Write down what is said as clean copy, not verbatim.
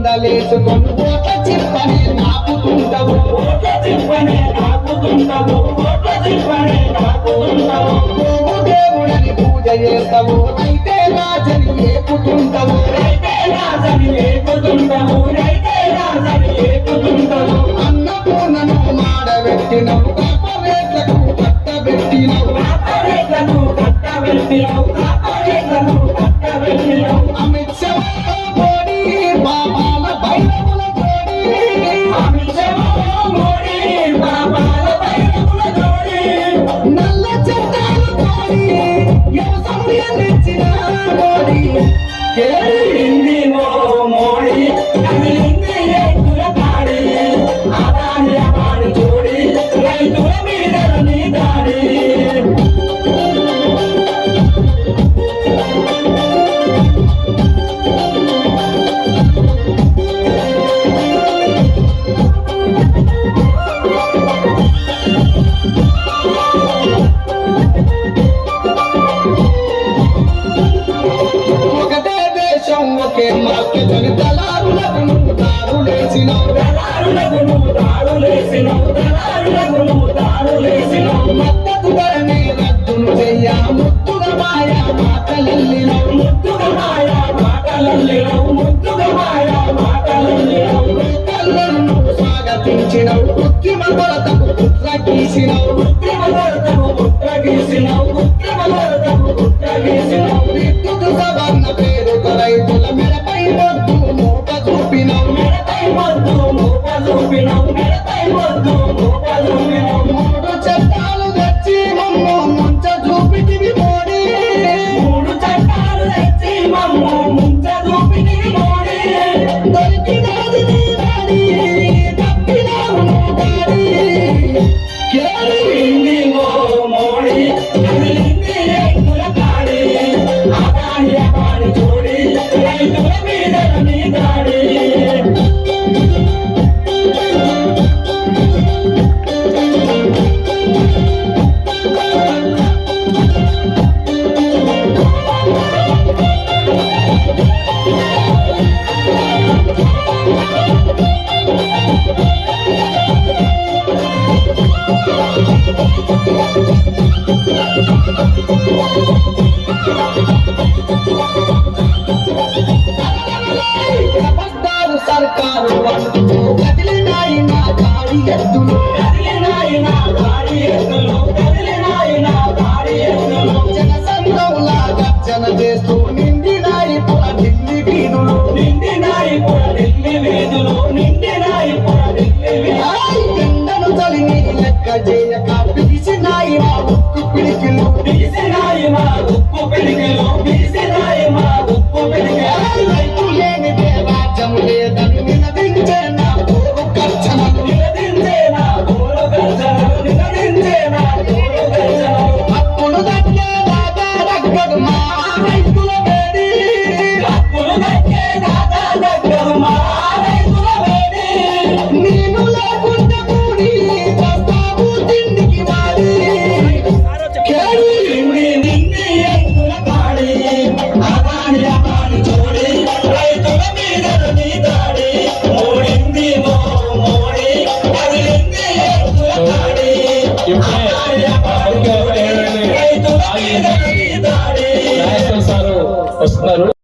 ముందలేసుకొని ఓట్ల చిప్పనే నాపుతుంటావు దేవుడని పూజ చేస్తావు అయితే రాజని లేపుతుంటావు అన్నపూర్ణను మాడబెట్టినవు కాపరేట్లకు కట్టబెట్టినవు అమిత్ షా బాబాల బైరముల జోడి నల్ల చట్టాల కోడి వ్యవసాయం తెచ్చిన కోడి కేరింది మోడి కదిలింది రైతుల పాడి ఆదాయ జోడి రైతుల మీద నీ దాడి మద్దతు ధరని రద్దును చెయ్య ముద్దుగా మాయా మాటలల్లినవు స్వాగతించినవు కృత్రిమ కొరతకు పుత్ర గీసినవు విద్యుత్ సవర్ణ పేరుతో రైతుల మెడపై వద్దు మోప చూపినవు మూడు చట్టాలు తెచ్చి మమ్ము ముంచ చూపిటివి మోడి దొరికినది నీ దాడి తప్పినావు నువ్వు దాడి కేరింది మోడి కదిలింది రైతుల కాడి ఆదాయ జోడి రైతుల మీద నీ దాడి సర్కారు కదిలినాయి నా గాడి ఎద్దులు జనసంద్రంలా గర్జన చేస్తూ నిండినాయి పుర ఢిల్లీ వీధులు ఎండను చలిని లెక్క చేయక పిలిచినాయి మా ఉక్కు పిడికిలు